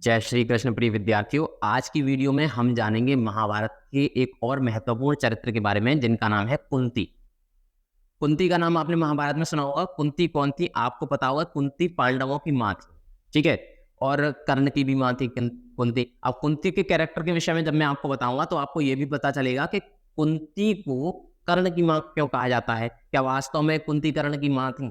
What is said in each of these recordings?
जय श्री कृष्ण प्रिय विद्यार्थियों। आज की वीडियो में हम जानेंगे महाभारत के एक और महत्वपूर्ण चरित्र के बारे में जिनका नाम है कुंती। कुंती का नाम आपने महाभारत में सुना होगा। कुंती कौन थी आपको पता होगा। कुंती पांडवों की माँ थी, ठीक है, और कर्ण की भी माँ थी कुंती। अब कुंती के कैरेक्टर के विषय में जब मैं आपको बताऊंगा तो आपको यह भी पता चलेगा कि कुंती को कर्ण की माँ क्यों कहा जाता है। क्या वास्तव में कुंती कर्ण की माँ थी?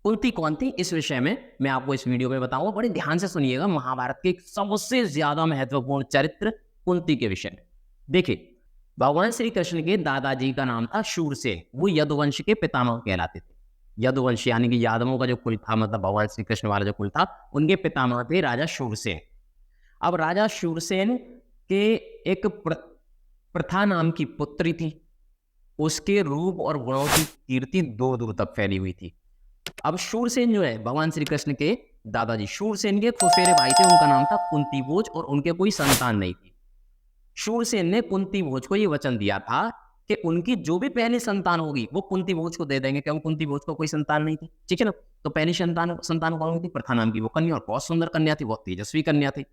कुंती कौन थी, इस विषय में मैं आपको इस वीडियो में बताऊंगा। बड़े ध्यान से सुनिएगा। महाभारत के सबसे ज्यादा महत्वपूर्ण चरित्र कुंती के विषय में। देखिए, भगवान श्री कृष्ण के दादाजी का नाम था शूरसेन। वो यदुवंश के पितामह कहलाते थे। यदुवंश यानी कि यादवों का जो कुल था, मतलब भगवान श्री कृष्ण वाला जो कुल था, उनके पितामह थे राजा शूरसेन। अब राजा शूरसेन के एक प्रथा नाम की पुत्री थी। उसके रूप और गुणों की कीर्ति दूर दूर तक फैली हुई थी। अब शूरसेन जो है भगवान श्री कृष्ण के दादाजी शूरसेन के फुफेरे भाई थे। उनका नाम था कुंती भोज और उनके कोई संतान नहीं थी। शूरसेन ने कुंती भोज को यह वचन दिया था कि उनकी जो भी पहली संतान होगी वो कुंती भोज को दे देंगे, क्योंकि कुंती भोज को कोई संतान नहीं थी, ठीक है ना। तो पहली संतान कौन थी? प्रथा नाम की वो कन्या, और बहुत सुंदर कन्या थी, बहुत तेजस्वी कन्या थी।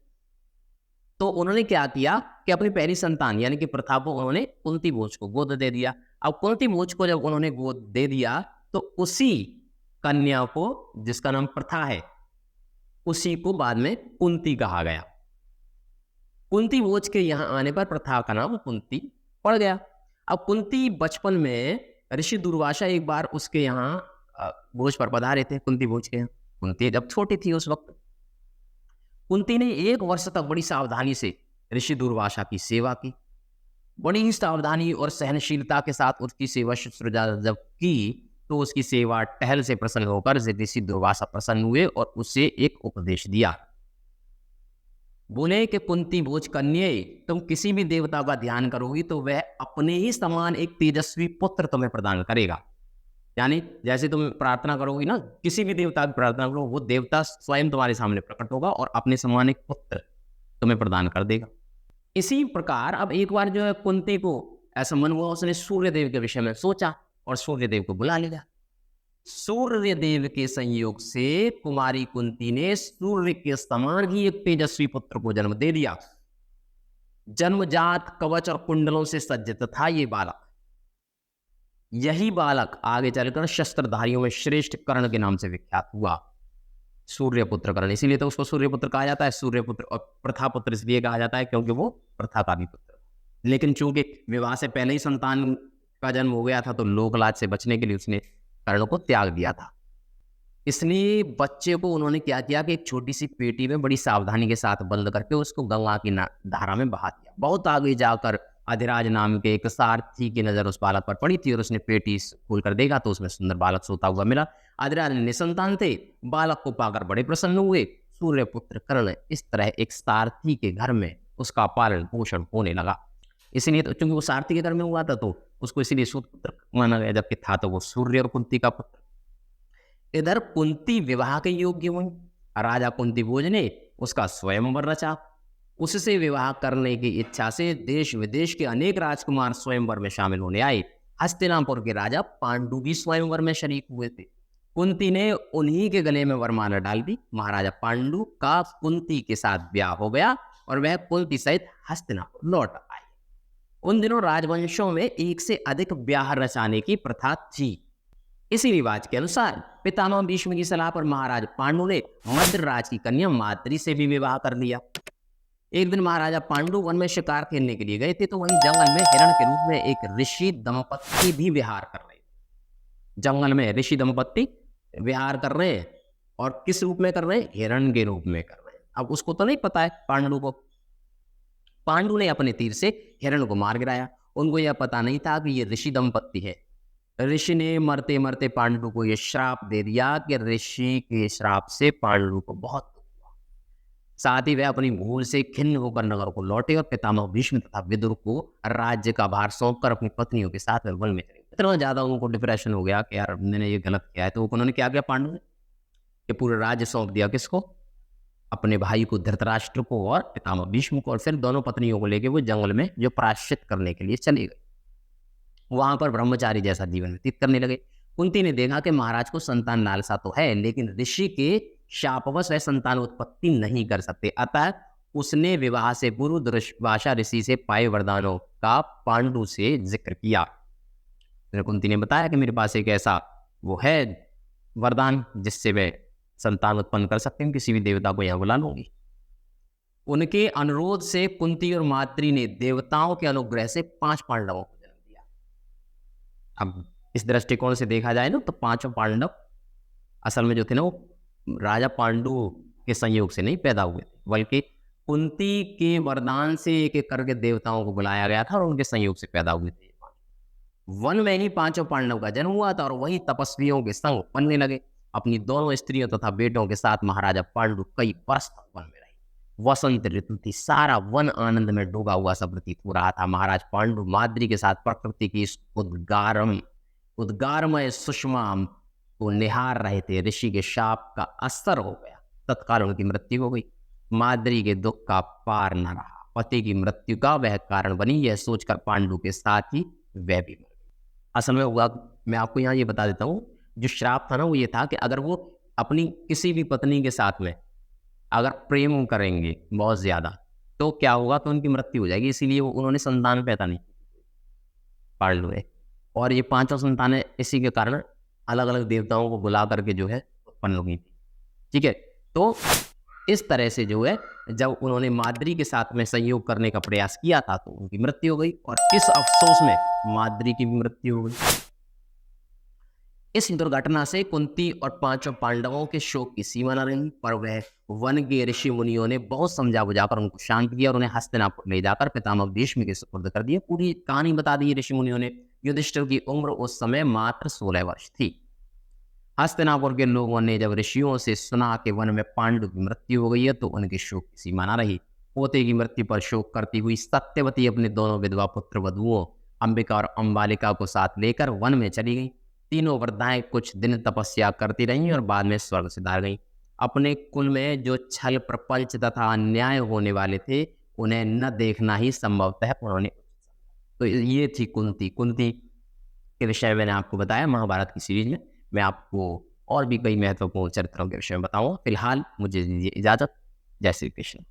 तो उन्होंने क्या किया कि अपनी पहली संतान यानी कि प्रथा को उन्होंने कुंती भोज को गोद दे दिया। अब कुंती भोज को जब उन्होंने गोद दे दिया तो उसी कन्या को, जिसका नाम प्रथा है, उसी को बाद में कुंती कहा गया। कुंती भोज के यहां आने पर प्रथा का नाम कुंती पड़ गया। अब कुंती बचपन में ऋषि दुर्वासा एक बार उसके यहाँ भोज पर पधारे थे, कुंती भोज के यहाँ। कुंती जब छोटी थी उस वक्त, कुंती ने 1 वर्ष तक बड़ी सावधानी से ऋषि दुर्वासा की सेवा की। बड़ी सावधानी और सहनशीलता के साथ उसकी सेवा शुश्रूषा जब की तो उसकी सेवा टहल से प्रसन्न होकर ऋषि दुर्वासा प्रसन्न हुए और उसे एक उपदेश दिया। बोले कि कुंती भोज कन्ये, तुम किसी भी देवता का ध्यान करोगी तो वह अपने ही समान एक तेजस्वी पुत्र तुम्हें प्रदान करेगा। यानी जैसे तुम प्रार्थना करोगी ना, किसी भी देवता की प्रार्थना करो, वो देवता स्वयं तुम्हारे सामने प्रकट होगा और अपने समान एक पुत्र तुम्हें प्रदान कर देगा। इसी प्रकार अब एक बार जो है कुंती को ऐसा मन हुआ, उसने सूर्यदेव के विषय में सोचा और सूर्यदेव को बुला लिया। सूर्यदेव के संयोग से कुमारी कुंती ने सूर्य के समान ही एक तेजस्वी पुत्र को जन्म दे दिया। जन्मजात कवच और कुंडलों से सज्जित था ये बालक। यही बालक आगे चलकर शस्त्रधारियों में श्रेष्ठ कर्ण के नाम से विख्यात हुआ। सूर्यपुत्र कर्ण, इसीलिए तो उसको सूर्यपुत्र कहा जाता है। सूर्यपुत्र और प्रथा पुत्र इसलिए कहा जाता है क्योंकि वो प्रथा का भी पुत्र। लेकिन चूंकि विवाह से पहले ही संतान का जन्म हो गया था तो लोकलाज से बचने के लिए उसने कर्ण को त्याग दिया था। इसलिए बच्चे को उन्होंने क्या किया कि एक छोटी सी पेटी में बड़ी सावधानी के साथ बंद करके उसको गंगा की धारा में बहा दिया। बहुत आगे जाकर अधिराज नाम के एक सारथी की नजर उस बालक पर पड़ी थी और उसने पेटी खोल कर देखा तो उसमें सुंदर बालक सोता हुआ मिला। अधिराज निसंतान थे, बालक को पाकर बड़े प्रसन्न हुए। सूर्यपुत्र कर्ण इस तरह एक सारथी के घर में उसका पालन पोषण होने लगा। इसलिए तो चूंकि वो सारथी के घर में हुआ था तो उसको इसीलिए सूर्यपुत्र माना गया, जबकि था तो वो सूर्य और कुंती का पुत्र। इधर कुंती विवाह के योग्य हुई। राजा कुंती भोज ने उसका स्वयंवर रचा। उससे विवाह करने की इच्छा से देश विदेश के अनेक राजकुमार स्वयंवर में शामिल होने आए। हस्तिनापुर के राजा पांडु भी स्वयंवर में शरीक हुए थे। कुंती ने उन्हीं के गले में वरमाला डाल दी। महाराजा पांडु का कुंती के साथ ब्याह हो गया और वह कुंती सहित हस्तिनापुर लौट आए। उन दिनों राजवंशों में एक से अधिक ब्याह रचाने की प्रथा थी। इसी रिवाज के अनुसार पितामह भीष्म की सलाह पर महाराज पांडु ने मद्रराज की कन्या माद्री से भी विवाह कर लिया। एक दिन महाराजा पांडु वन में शिकार खेलने के लिए गए थे तो वहीं जंगल में हिरण के रूप में एक ऋषि दंपत्ति भी विहार कर रहे थे। जंगल में ऋषि दंपत्ति विहार कर रहे हैं और किस रूप में कर रहे हैं? हिरण के रूप में कर रहे हैं। अब उसको तो नहीं पता है पांडु को। पांडु ने अपने तीर से हिरण को मार गिराया। उनको यह पता नहीं था कि ये ऋषि दंपत्ति है। ऋषि ने मरते मरते पांडु को यह श्राप दे दिया कि ऋषि के श्राप से पांडु को बहुत दुख हुआ। साथ ही वह अपनी भूल से खिन्न होकर नगर को लौटे और पितामह भीष्म तथा विदुर को राज्य का भार सौंपकर अपनी पत्नियों के साथ वन में चले। इतना ज्यादा उनको डिप्रेशन हो गया कि यार मैंने ये गलत किया है। तो उन्होंने क्या किया पांडु ने? कि पूरा राज्य सौंप दिया। किसको? अपने भाई को धृतराष्ट्र को और पितामह भीष्म को, और फिर दोनों पत्नियों को लेकर वो जंगल में जो प्रायश्चित करने के लिए चले गए। वहां पर ब्रह्मचारी जैसा जीवन व्यतीत करने लगे। कुंती ने देखा कि महाराज को संतान लालसा तो है, लेकिन ऋषि के शापवश वह संतान उत्पत्ति नहीं कर सकते। अतः उसने विवाह से पूर्व दुर्वासा ऋषि से पाए वरदानों का पांडु से जिक्र किया। कुंती ने बताया कि मेरे पास एक ऐसा वो है वरदान जिससे मैं संतान उत्पन्न कर सकती हूँ, किसी भी देवता को यहाँ बुला लूंगी। उनके अनुरोध से कुंती और माद्री ने देवताओं के अनुग्रह से 5 पांडवों को जन्म दिया। अब इस दृष्टिकोण से देखा जाए ना तो 5 पांडव असल में जो थे ना वो राजा पांडु के संयोग से नहीं पैदा हुए थे, बल्कि कुंती के वरदान से एक एक करके देवताओं को बुलाया गया था और उनके संयोग से पैदा हुए थे। वन में ही 5 पांडव का जन्म हुआ था और वही तपस्वियों के संग बनने लगे। अपनी दोनों स्त्रियों तथा बेटों के साथ महाराजा पांडु कई वर्ष तक वन में रहे। वसंत ऋतु थी, सारा वन आनंद में डूबा हुआ सा प्रतीत हो रहा था। महाराज पांडु माद्री के साथ प्रकृति की इस उद्गारमय सुषमा को निहार रहे थे। ऋषि के शाप का असर हो गया, तत्काल उनकी मृत्यु हो गई। माद्री के दुख का पार न रहा, पति की मृत्यु का वह कारण बनी, यह सोचकर पांडु के साथ ही वह भी मर गई। असल में हुआ, मैं आपको यहाँ ये बता देता हूँ, जो श्राप था ना वो ये था कि अगर वो अपनी किसी भी पत्नी के साथ में अगर प्रेम करेंगे बहुत ज्यादा तो क्या होगा, तो उनकी मृत्यु हो जाएगी। इसीलिए उन्होंने संतान पैदा नहीं पांडु है, और ये 5 संतानें इसी के कारण अलग अलग देवताओं को बुला करके जो है उत्पन्न हुई थी। ठीक है, तो इस तरह से जो है जब उन्होंने माद्री के साथ में संयोग करने का प्रयास किया था तो उनकी मृत्यु हो गई, और इस अफसोस में माद्री की भी मृत्यु हो गई। इस दुर्घटना से कुंती और 5 पांडवों के शोक की सीमा न रही, पर वह वन के ऋषि मुनियों ने बहुत समझा बुझाकर उनको शांत किया और उन्हें हस्तिनापुर ले जाकर पितामह भीष्म के सुपुर्द कर दिया। पूरी कहानी बता दी ऋषि मुनियों ने। युधिष्ठिर की उम्र उस समय मात्र 16 वर्ष थी। हस्तिनापुर के लोगों ने जब ऋषियों से सुना कि वन में पांडु की मृत्यु हो गई है तो उनके शोक की सीमा न रही। पोते की मृत्यु पर शोक करती हुई सत्यवती अपने दोनों विधवा पुत्र वधुओं अंबिका और अंबालिका को साथ लेकर वन में चली गई। तीनों वृद्धाएं कुछ दिन तपस्या करती रहीं और बाद में स्वर्ग सिधार गईं। अपने कुल में जो छल प्रपंच तथा अन्याय होने वाले थे उन्हें न देखना ही संभवतः उन्होंने। तो ये थी कुंती। कुंती के विषय मैंने आपको बताया महाभारत की सीरीज में। मैं आपको और भी कई महत्वपूर्ण चरित्रों के विषय में बताऊंगा। फिलहाल मुझे दीजिए इजाजत। जय श्री कृष्ण।